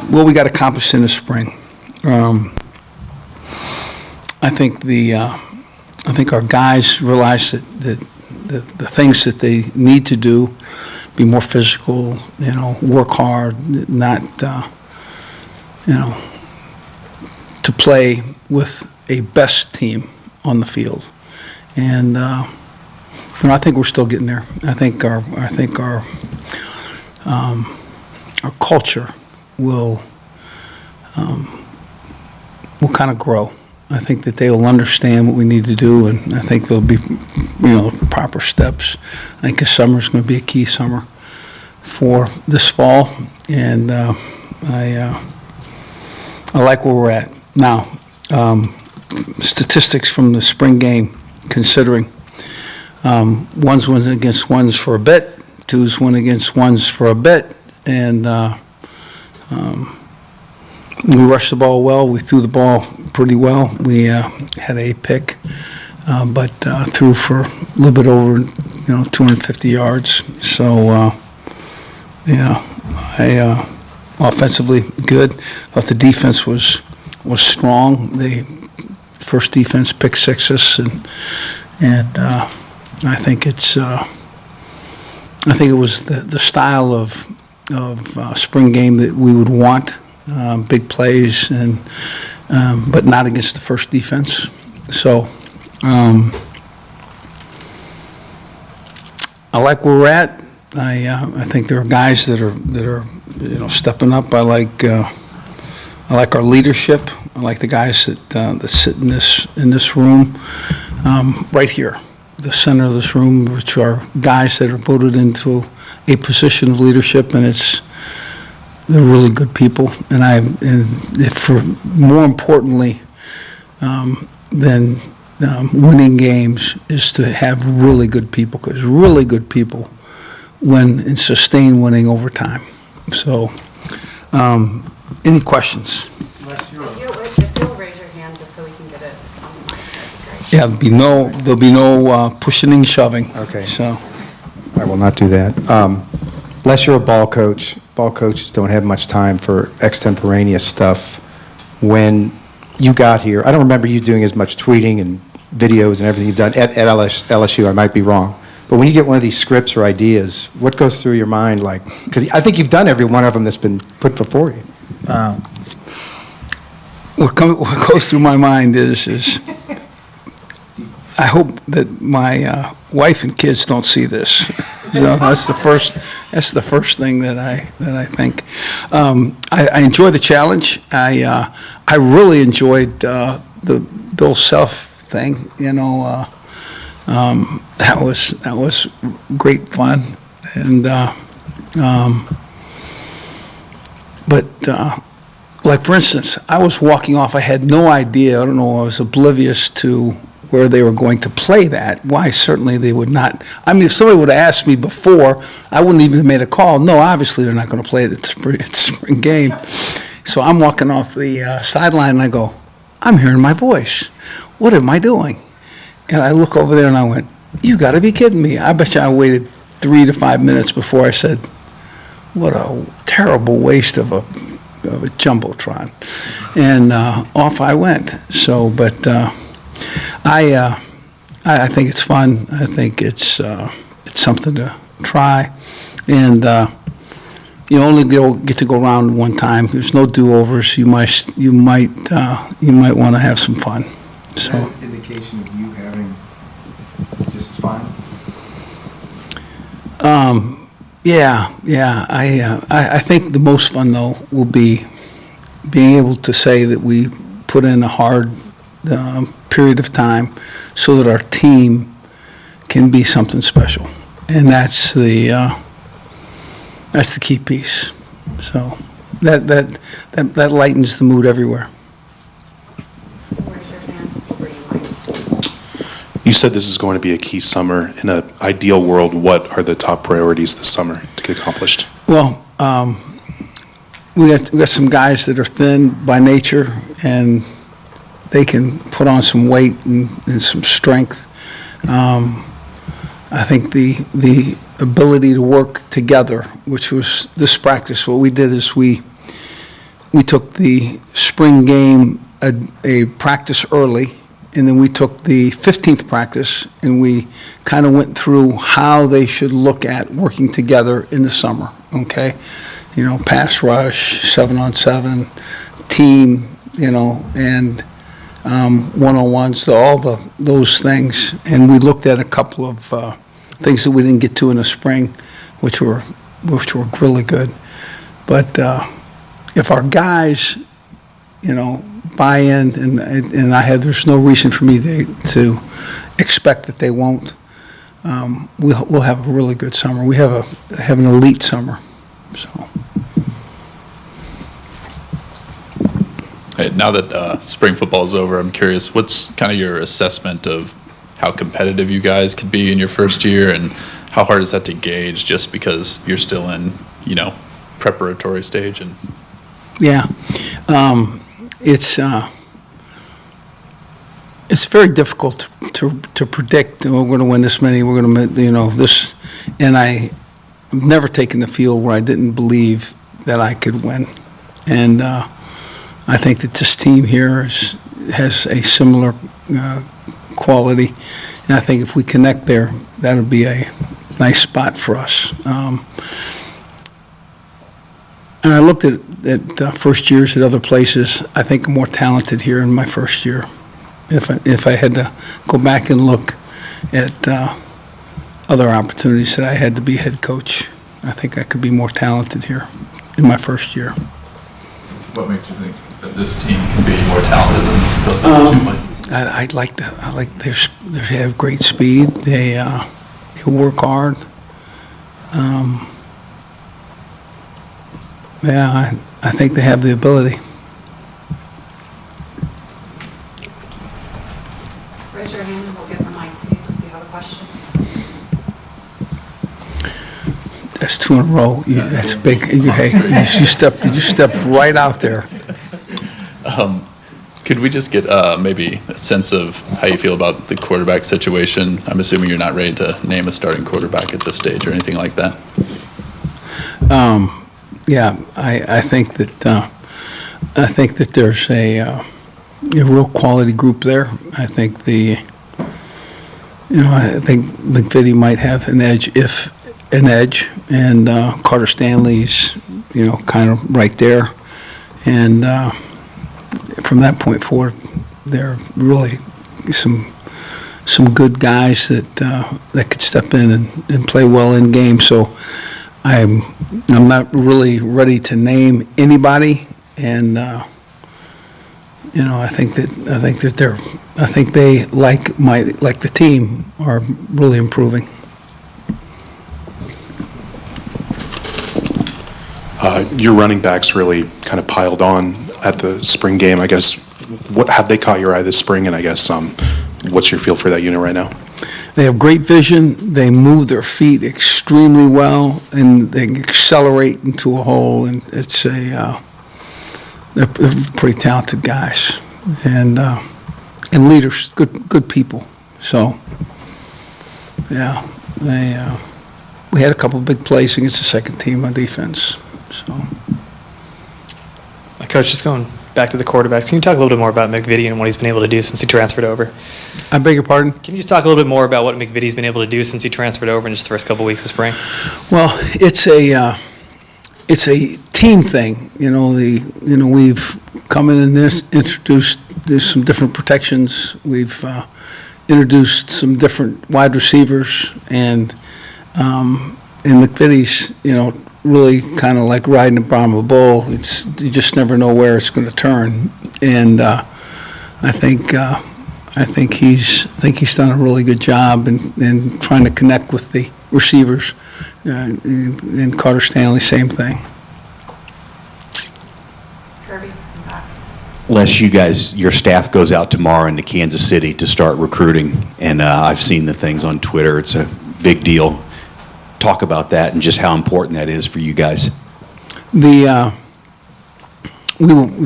what we got accomplished in the spring. I think our guys realize that the things that they need to do, be more physical, work hard, not, to play with a best team on the field. And, I think we're still getting there. I think our culture will kind of grow. I think that they will understand what we need to do, and I think there'll be, proper steps. I think this summer is going to be a key summer for this fall, and I like where we're at now. Statistics from the spring game, considering ones went against ones for a bit, twos went against ones for a bit, and we rushed the ball well. We threw the ball pretty well. We had a pick, but threw for a little bit over, 250 yards. So, offensively good. Thought the defense was strong. The first defense picked sixes, and I think it was the style of spring game that we would want. Big plays, but not against the first defense. So I like where we're at. I think there are guys that are stepping up. I like our leadership. I like the guys that sit in this room right here, the center of this room, which are guys that are voted into a position of leadership, and they're really good people, and for more importantly than winning games is to have really good people, because really good people win and sustain winning over time. So, any questions? If you'll raise your hand just so we can get it on the mic, that'd be great. Yeah, there'll be no pushing and shoving. Okay. So, I will not do that. Unless you're a ball coach, ball coaches don't have much time for extemporaneous stuff. When you got here, I don't remember you doing as much tweeting and videos and everything you've done at LSU. I might be wrong. But when you get one of these scripts or ideas, what goes through your mind? Because I think you've done every one of them that's been put before you. what goes through my mind is I hope that my wife and kids don't see this. That's the first thing that I think. I enjoy the challenge. I really enjoyed the Bill Self thing. That was great fun, and but like for instance, I was walking off. I had no idea. I don't know. I was oblivious to where they were going to play that. Why? Certainly they would not. I mean, if somebody would have asked me before, I wouldn't even have made a call. No, obviously they're not going to play it. It's spring game. So I'm walking off the sideline and I go, I'm hearing my voice. What am I doing? And I look over there and I went, you got to be kidding me. I bet you I waited 3 to 5 minutes before I said, what a terrible waste of a jumbotron. And off I went. So, but I think it's fun. I think it's something to try, and you only get to go around one time. There's no do-overs. You might want to have some fun. So. An indication of you having just fun. Yeah. I think the most fun though will be being able to say that we put in a hard period of time so that our team can be something special, and that's the key piece. So that lightens the mood everywhere. Raise your hand for you, Mike. You said this is going to be a key summer. In an ideal world, what are the top priorities this summer to get accomplished? Well, we got some guys that are thin by nature, and they can put on some weight and some strength. I think the ability to work together, which was this practice, what we did is we we took the spring game, a practice early, and then we took the 15th practice, and we kind of went through how they should look at working together in the summer, okay? You know, pass rush, 7-on-7, team, you know, and one-on-ones, those things. And we looked at a couple of things that we didn't get to in the spring, which were really good. But if our guys, you know, buy in, and there's no reason for me to expect that they won't, we'll have a really good summer. We have an elite summer, so. Hey, now that spring football is over, I'm curious, what's kind of your assessment of how competitive you guys could be in your first year, and how hard is that to gauge just because you're still in, you know, preparatory stage? And Yeah, it's very difficult to predict. We're going to win this many. We're going to, you know, this, and I've never taken the field where I didn't believe that I could win, and I think that this team here has a similar quality, and I think if we connect there, that'll be a nice spot for us. And I looked at first years at other places. I think I'm more talented here in my first year. If I had to go back and look at other opportunities that I had to be head coach, I think I could be more talented here in my first year. what makes you think that this team can be more talented than those other two places? I like they have great speed. They work hard. Yeah, I think they have the ability. Raise your hand and we'll get the mic to you if you have a question. That's two in a row. That's big. You stepped right out there. Could we just get maybe a sense of how you feel about the quarterback situation? I'm assuming you're not ready to name a starting quarterback at this stage or anything like that. Yeah, I think that there's a real quality group there. I think I think McVitie might have an edge, and Carter Stanley's, kind of right there. And from that point forward, there are really some good guys that could step in and play well in games. So I'm not really ready to name anybody, and I think they like the team are really improving. Your running backs really kind of piled on at the spring game. I guess, what have they caught your eye this spring? And I guess, what's your feel for that unit right now? They have great vision. They move their feet extremely well, and they accelerate into a hole. And it's they're pretty talented guys, and leaders, good people. So, yeah, we had a couple of big plays against the second team on defense. So, Coach, just going back to the quarterbacks, can you talk a little bit more about McVitie and what he's been able to do since he transferred over? I beg your pardon? Can you just talk a little bit more about what McVitie's been able to do since he transferred over in just the first couple weeks of spring? Well, it's a team thing. We've come in and introduced, there's some different protections. We've introduced some different wide receivers, and McVitie's, really kind of like riding the bottom of a bull. You just never know where it's going to turn, and I think he's done a really good job in trying to connect with the receivers. And Carter Stanley, same thing. Kirby, in back. Les, your staff goes out tomorrow into Kansas City to start recruiting, and I've seen the things on Twitter. It's a big deal. Talk about that and just how important that is for you guys. We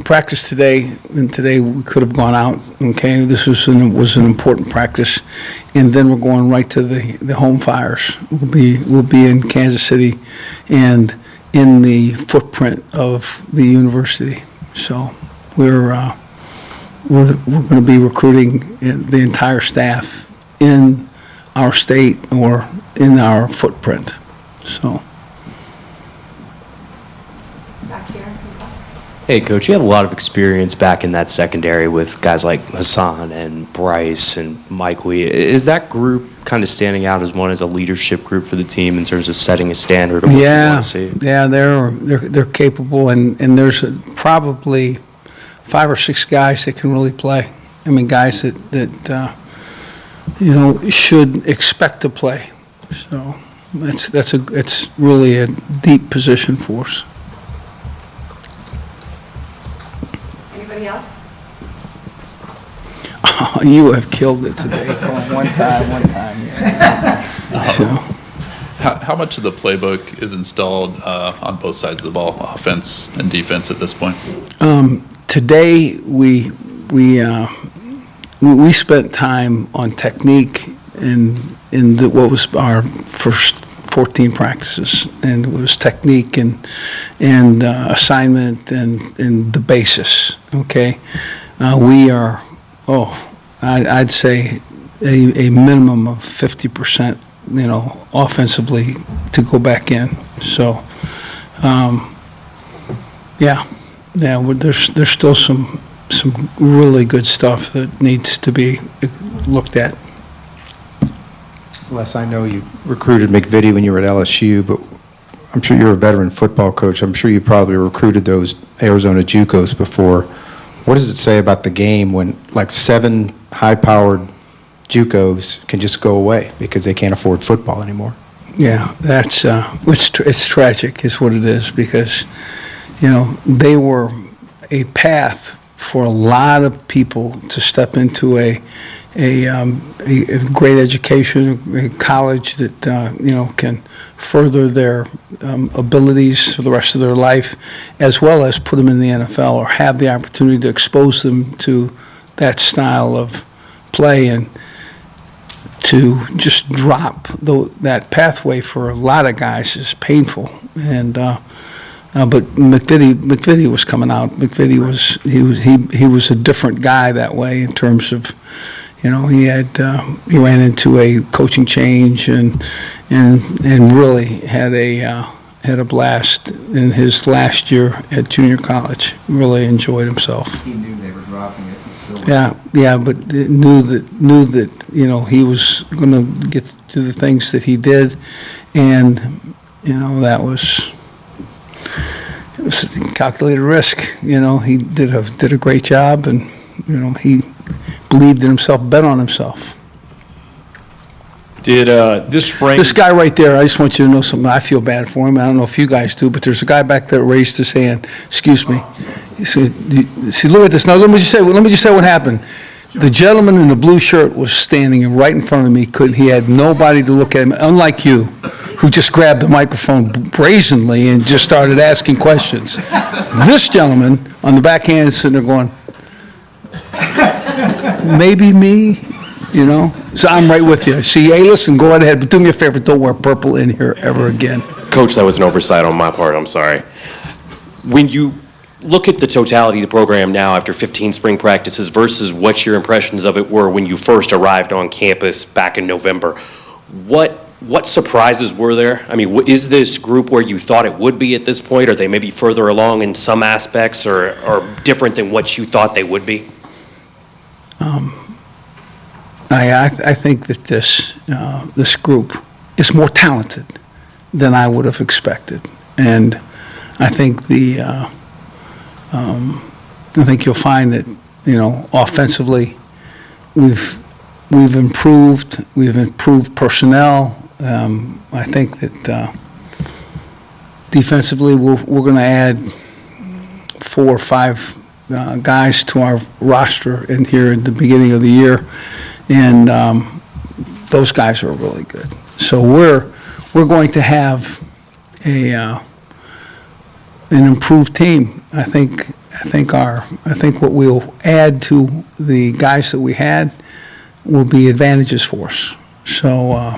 practiced today, and today we could have gone out. Okay, this was an important practice, and then we're going right to the home fires. We'll be in Kansas City, and in the footprint of the university. So we're going to be recruiting the entire staff in our state or in our footprint. So. Back here. Hey, Coach, you have a lot of experience back in that secondary with guys like Hassan and Bryce and Mike Wee. Is that group kind of standing out as one as a leadership group for the team in terms of setting a standard of what you want to see? Yeah, they're capable, and there's probably 5 or 6 guys that can really play. I mean, guys that should expect to play. So it's really a deep position for us. Anybody else? You have killed it today. One time, yeah. So. How much of the playbook is installed on both sides of the ball, offense and defense at this point? Today, we spent time on technique in what was our first 14 practices, and it was technique and assignment and the basis. Okay, we are I'd say a minimum of 50%, offensively to go back in. So, there's still some really good stuff that needs to be looked at. Les, I know you recruited McVitie when you were at LSU, but I'm sure you're a veteran football coach. I'm sure you probably recruited those Arizona JUCOs before. What does it say about the game when like 7 high-powered JUCOs can just go away because they can't afford football anymore? Yeah, that's it's tragic, is what it is, because they were a path for a lot of people to step into a great education, a college that can further their abilities for the rest of their life, as well as put them in the NFL or have the opportunity to expose them to that style of play. And to just drop that pathway for a lot of guys is painful. And but McVitie was coming out. McVitie was a different guy that way in terms of. He ran into a coaching change and really had a blast in his last year at junior college. Really enjoyed himself. He knew they were dropping it. Yeah, but knew that he was going to get to the things that he did, and it was a calculated risk. He did a great job, and he believed in himself, bet on himself. Did this spring? This guy right there, I just want you to know something. I feel bad for him. I don't know if you guys do, but there's a guy back there that raised his hand. Excuse me. See, look at this. Now, let me just say what happened. The gentleman in the blue shirt was standing right in front of me. He had nobody to look at him, unlike you, who just grabbed the microphone brazenly and just started asking questions. This gentleman on the back hand is sitting there going, maybe me, So I'm right with you. See, hey, listen, go right ahead, but do me a favor, don't wear purple in here ever again. Coach, that was an oversight on my part. I'm sorry. When you look at the totality of the program now after 15 spring practices versus what your impressions of it were when you first arrived on campus back in November, what surprises were there? I mean, is this group where you thought it would be at this point? Are they maybe further along in some aspects or different than what you thought they would be? I think that this group is more talented than I would have expected, and I think I think you'll find that offensively we've improved. We've improved personnel. I think that defensively we're going to add 4 or 5 guys to our roster in here at the beginning of the year. And those guys are really good. So we're going to have an improved team. I think what we'll add to the guys that we had will be advantages for us. So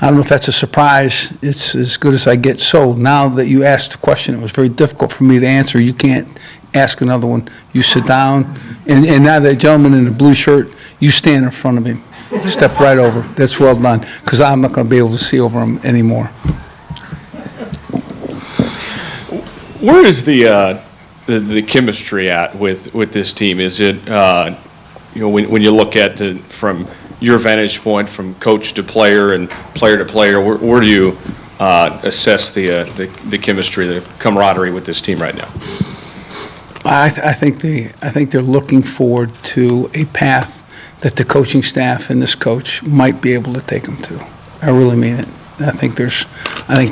I don't know if that's a surprise. It's as good as I get. So now that you asked the question, it was very difficult for me to answer. You can't ask another one. You sit down, and now the gentleman in the blue shirt, you stand in front of him. Step right over. That's well done, because I'm not going to be able to see over him anymore. Where is the chemistry at with this team? Is it, when you look at it from your vantage point, from coach to player and player to player, where do you assess the chemistry, the camaraderie with this team right now? I think they're looking forward to a path that the coaching staff and this coach might be able to take them to. I really mean it. I think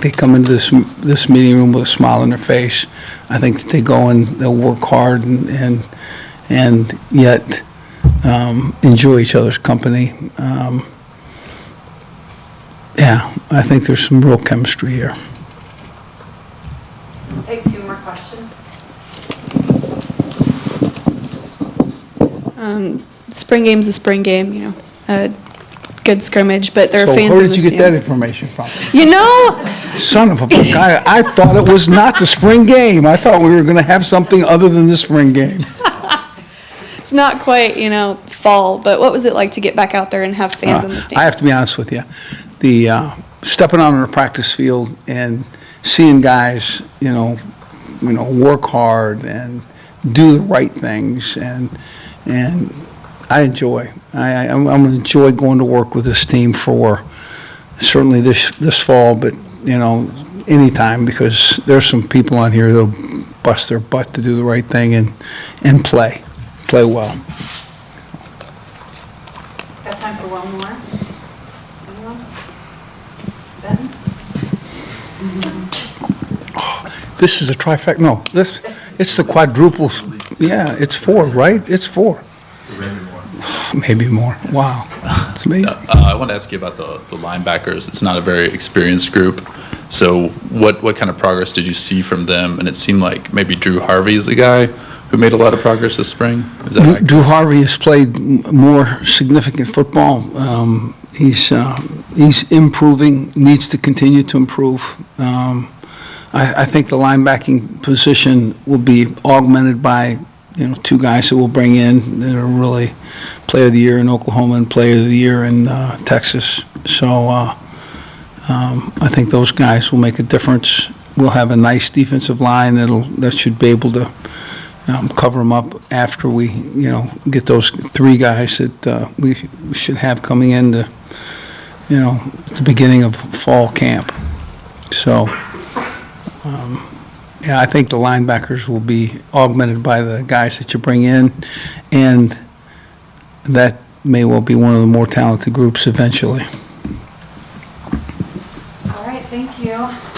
they come into this meeting room with a smile on their face. I think that they go and they'll work hard and yet enjoy each other's company. Yeah, I think there's some real chemistry here. Let's take 2 more questions. Spring game's a spring game, a good scrimmage, but there are So fans where in did the you get that stands. information from? Son of a guy, I thought it was not the spring game. I thought we were going to have something other than the spring game. It's not quite, fall, but what was it like to get back out there and have fans in the stands? I have to be honest with you. The stepping on the practice field and seeing guys, work hard and do the right things, and I enjoy. I'm going to enjoy going to work with this team for certainly this fall, but anytime, because there's some people on here that'll bust their butt to do the right thing and play well. Got time for one more? Anyone? Ben? This is a trifecta. No, it's the quadruple. Yeah, it's 4, right? It's 4. Maybe more. Wow, it's amazing. I want to ask you about the linebackers. It's not a very experienced group. So what kind of progress did you see from them? And it seemed like maybe Drew Harvey is a guy who made a lot of progress this spring. Is that accurate? Drew Harvey has played more significant football. He's improving, needs to continue to improve. I think the linebacking position will be augmented by 2 guys that we'll bring in that are really Player of the Year in Oklahoma and Player of the Year in Texas. So I think those guys will make a difference. We'll have a nice defensive line that should be able to cover them up after we get those 3 guys that we should have coming into at the beginning of fall camp. So. Yeah, I think the linebackers will be augmented by the guys that you bring in, and that may well be one of the more talented groups eventually. All right, thank you.